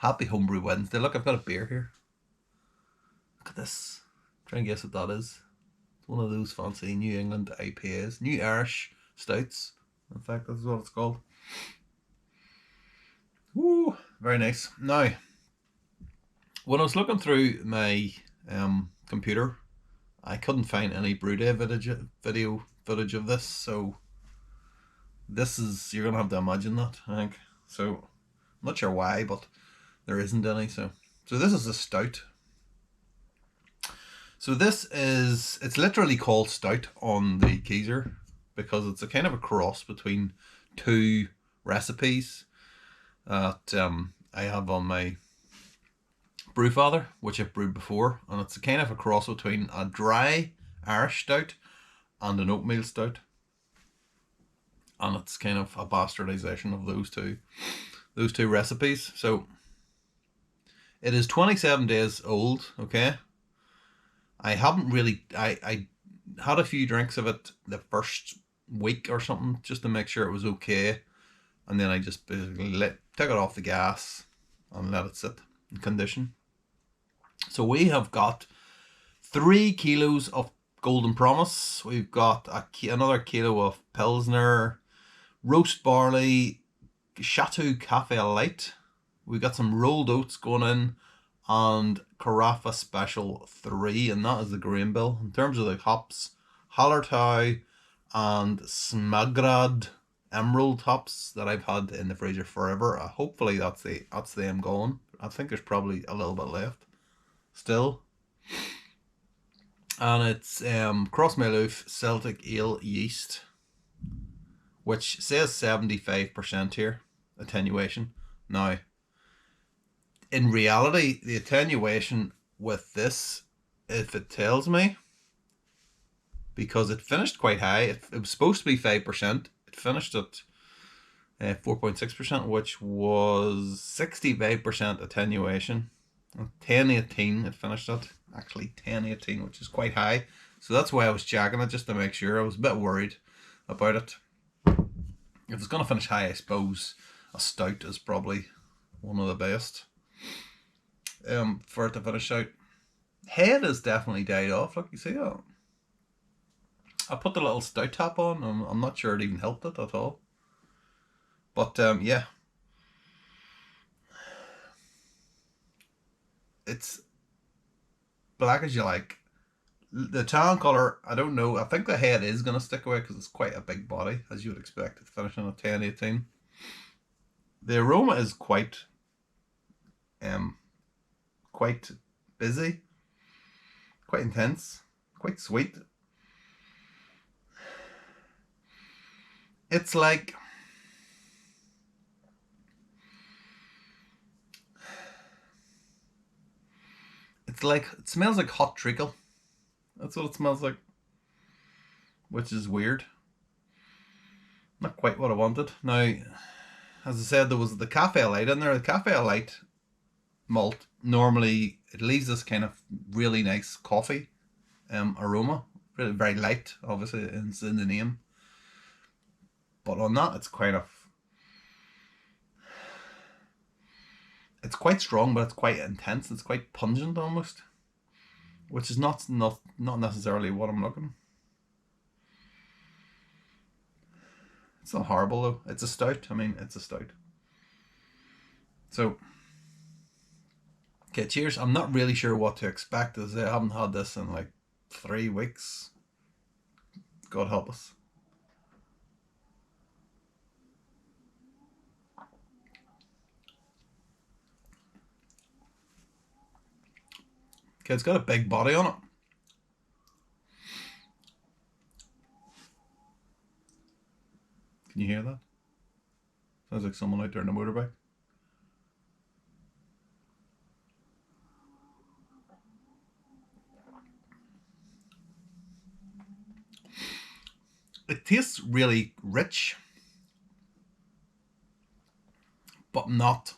Happy Homebrew Wednesday. Look, I've got a beer here. Look at this. Try and guess what that is. It's one of those fancy New England IPAs. New Irish Stouts. In fact, that's what it's called. Woo, very nice. Now, when I was looking through my computer, I couldn't find any brew day video footage of this, so this is, you're gonna have to imagine that, I think. So I'm not sure why, but there isn't any. So this is a stout. So this is, it's literally called stout on the Keyser because it's a kind of a cross between two recipes that I have on my Brewfather, which I've brewed before, and it's a kind of a cross between a dry Irish stout and an oatmeal stout, and it's kind of a bastardization of those two recipes. So it is 27 days old. Okay, I haven't really, I had a few drinks of it the first week or something just to make sure it was okay, and then I just basically took it off the gas and let it sit in condition. So we have got 3 kilos of Golden Promise. We've got another kilo of Pilsner, roast barley, Chateau Cafe Light. We've got some rolled oats going in, and Carafa Special 3, and that is the grain bill. In terms of the hops, Hallertau and Smagrad Emerald hops that I've had in the freezer forever. Hopefully that's them gone. I think there's probably a little bit left still. And it's Crossmalouf Celtic Ale yeast, which says 75% here, attenuation. Now, in reality, the attenuation with this, if it tells me, because it finished quite high, it was supposed to be 5%, it finished at 4.6%, which was 65% attenuation. 1018 it finished at, actually 1018, which is quite high. So that's why I was checking it, just to make sure. I was a bit worried about it. If it's going to finish high, I suppose a stout is probably one of the best for it to finish out. Head has definitely died off. Look, you see that? I put the little stout tap on, and I'm not sure it even helped it at all. But yeah, it's black as you like. The tan colour, I don't know. I think the head is going to stick away because it's quite a big body, as you would expect. It's finishing at 1018. The aroma is quite busy, quite intense, quite sweet. It's like, it smells like hot treacle. That's what it smells like, which is weird. Not quite what I wanted. Now, as I said, there was the Cafe Light in there. The Cafe Light malt, normally it leaves this kind of really nice coffee aroma. Really very light, obviously, it's in the name. But on that, it's kind of, it's quite strong, but it's quite intense. It's quite pungent almost, which is not necessarily what I'm looking. It's not horrible though. It's a stout. I mean, it's a stout. So, okay, cheers. I'm not really sure what to expect, as I haven't had this in like 3 weeks. God help us. Okay, it's got a big body on it. Can you hear that? Sounds like someone out there on a motorbike. It tastes really rich, but not.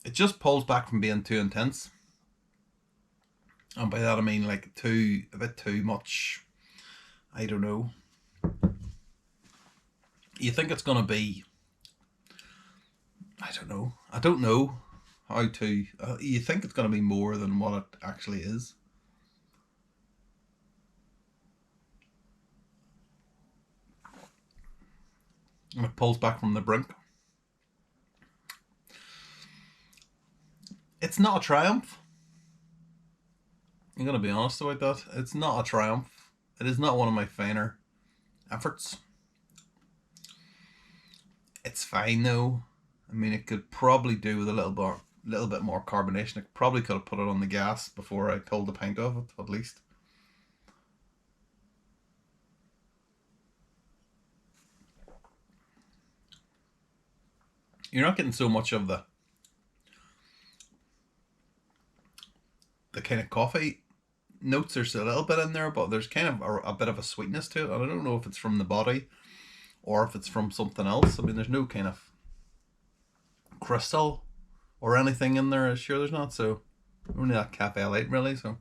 It just pulls back from being too intense. And by that I mean like a bit too much, I don't know. You think it's going to be I don't know. I don't know how to. You think it's going to be more than what it actually is. And it pulls back from the brink. It's not a triumph. I'm going to be honest about that. It's not a triumph. It is not one of my finer efforts. It's fine though. I mean, it could probably do with a little bit more carbonation. I probably could have put it on the gas before I pulled the pint of it, at least. You're not getting so much of the kind of coffee notes. There's a little bit in there, but there's kind of a bit of a sweetness to it. And I don't know if it's from the body or if it's from something else. I mean, there's no kind of crystal or anything in there. Sure, there's not. So only that cafe light, really. So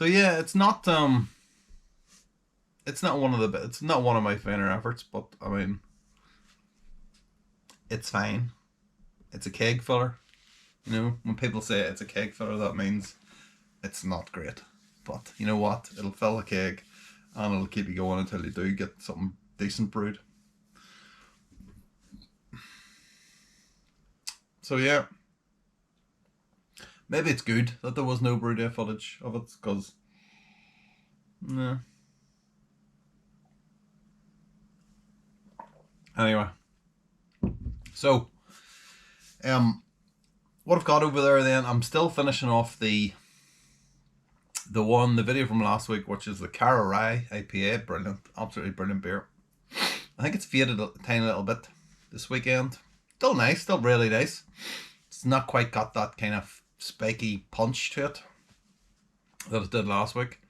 yeah, it's not one of my finer efforts, but I mean, it's fine. It's a keg filler. You know, when people say it's a keg filler, that means it's not great. But you know what? It'll fill a keg and it'll keep you going until you do get something decent brewed. So yeah, maybe it's good that there was no brew day footage of it, because no. Anyway, so what I've got over there then, I'm still finishing off the video from last week, which is the Cara Rye IPA. Brilliant, absolutely brilliant beer. I think it's faded a tiny little bit this weekend. Still nice, still really nice. It's not quite got that kind of spiky punch to it that it did last week.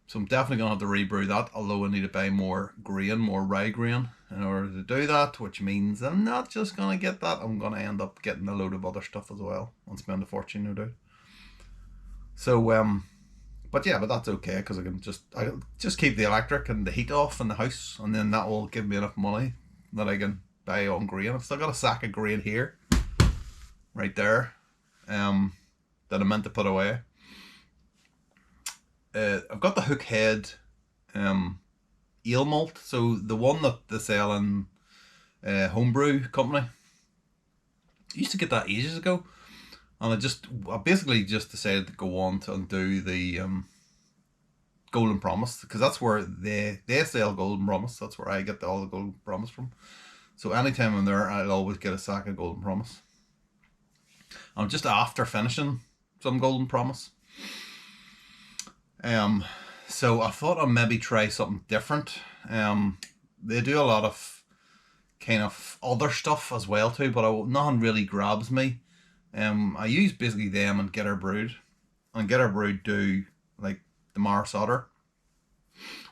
So I'm definitely going to have to rebrew that, although I need to buy more rye grain in order to do that, which means I'm not just going to get that, I'm going to end up getting a load of other stuff as well and spend a fortune, no doubt. So, but that's okay, because I can just keep the electric and the heat off in the house, and then that will give me enough money that I can buy on grain. I've still got a sack of grain here, right there, that I meant to put away. I've got the Hookhead ale malt, so the one that they sell in Homebrew Company. I used to get that ages ago, and I basically just decided to go on to undo the Golden Promise, because that's where they sell Golden Promise. That's where I get all the Golden Promise from. So anytime I'm there, I'll always get a sack of Golden Promise. I'm just after finishing some Golden Promise. So I thought I'd maybe try something different. They do a lot of kind of other stuff as well too, but nothing really grabs me. I use basically them and Get Her Brewed. And Get Her Brewed do like the Mars Otter,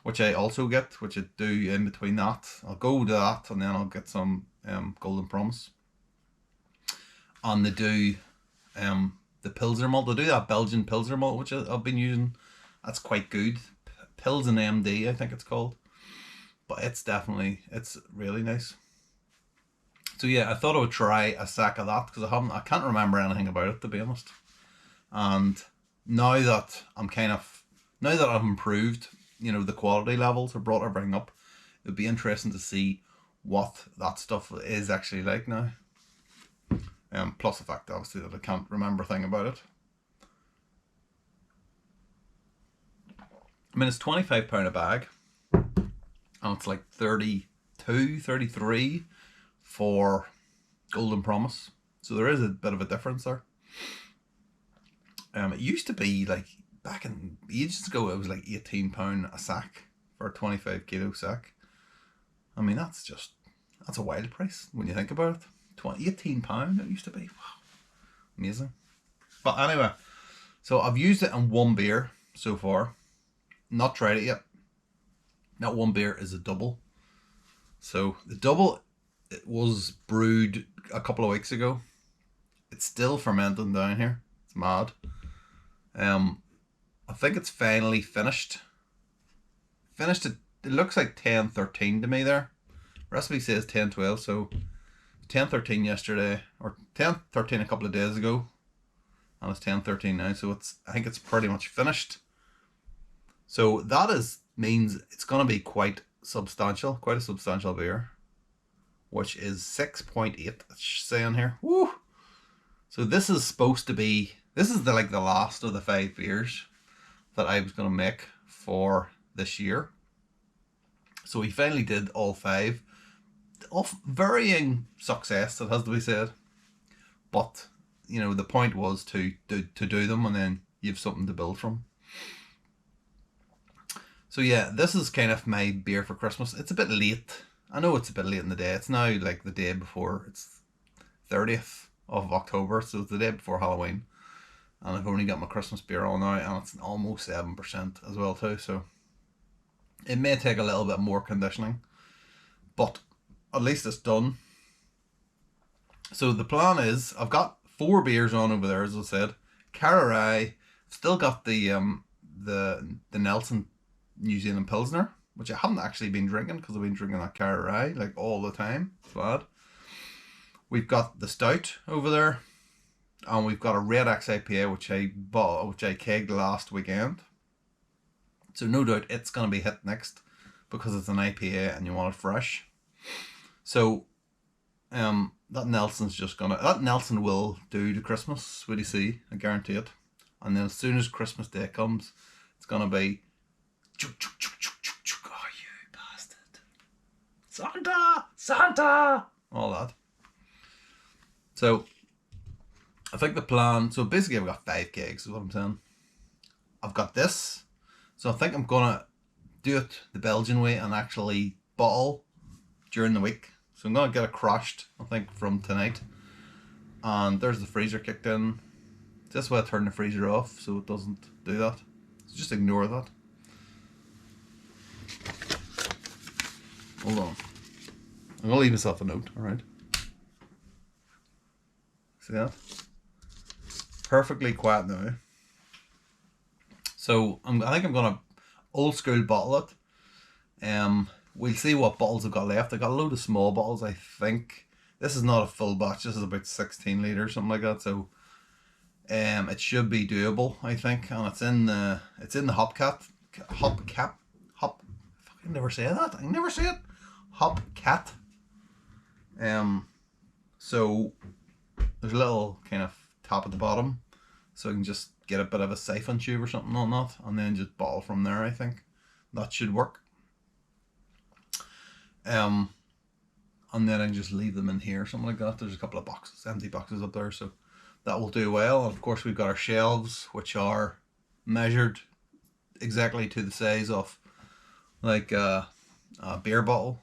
which I also get, which I do in between that. I'll go to that and then I'll get some Golden Promise. And they do the Pilsner malt. They do that Belgian Pilsner malt, which I've been using. That's quite good. Pilsen MD, I think it's called. But it's really nice. So yeah, I thought I would try a sack of that, because I can't remember anything about it, to be honest. And now that I've improved, the quality levels, have brought everything up, it would be interesting to see what that stuff is actually like now. Plus the fact, obviously, that I can't remember a thing about it. I mean, it's £25 a bag, and it's like 32, 33 for Golden Promise. So there is a bit of a difference there. It used to be like, back in ages ago, it was like £18 a sack for a 25 kilo sack. I mean, that's a wild price when you think about it. £18 it used to be. Wow, amazing. But anyway, so I've used it in one beer so far. Not tried it yet. That one beer is a double. So the double, it was brewed a couple of weeks ago. It's still fermenting down here. It's mad. I think it's finally finished. It looks like 10-13 to me there. Recipe says 10-12, so 10-13 yesterday, or 10-13 a couple of days ago, and it's 10-13 now, so I think it's pretty much finished. So that means it's going to be quite a substantial beer, which is 6.8. It's saying here. Woo! So this is supposed to be, this is the last of the 5 beers that I was going to make for this year. So we finally did all 5, of varying success, it has to be said. But you know, the point was to do them, and then you have something to build from. So yeah, this is kind of my beer for Christmas. It's a bit late. I know it's a bit late in the day. It's now like the day before. It's 30th of October, so it's the day before Halloween. And I've only got my Christmas beer on now, and it's almost 7% as well too. So it may take a little bit more conditioning, but at least it's done. So the plan is, I've got 4 beers on over there, as I said. Cara Rye. Still got the Nelson New Zealand Pilsner, which I haven't actually been drinking because I've been drinking that Cara Rye like all the time. It's bad. We've got the stout over there, and we've got a Red X IPA which I kegged last weekend. So no doubt it's gonna be hit next because it's an IPA and you want it fresh. So that Nelson will do to Christmas, sweetie C, I guarantee it. And then as soon as Christmas Day comes, it's gonna be oh, you bastard. Santa! All that. So, I think the plan, so basically I've got 5 kegs, is what I'm saying. I've got this, so I think I'm gonna do it the Belgian way and actually bottle during the week. So I'm gonna get it crushed, I think, from tonight. And there's the freezer kicked in. This way I turn the freezer off so it doesn't do that. So just ignore that. Hold on. I'm gonna leave myself a note, alright? See that? Perfectly quiet now. So I think I'm gonna old school bottle it. We'll see what bottles I've got left. I got a load of small bottles, I think. This is not a full batch, this is about 16 litres, something like that. So it should be doable, I think. And it's in the Hopcat. I never say that. I never say it. Hopcat. So there's a little kind of top at the bottom, so I can just get a bit of a siphon tube or something on that, and then just bottle from there. I think that should work. And then I can just leave them in here, something like that. There's a couple of boxes, empty boxes up there, so that will do well. And of course we've got our shelves, which are measured exactly to the size of like a beer bottle.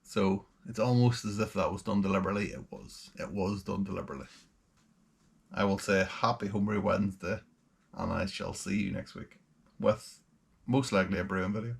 So it's almost as if that was done deliberately. It was done deliberately. I will say happy Homebrew Wednesday, and I shall see you next week with most likely a brewing video.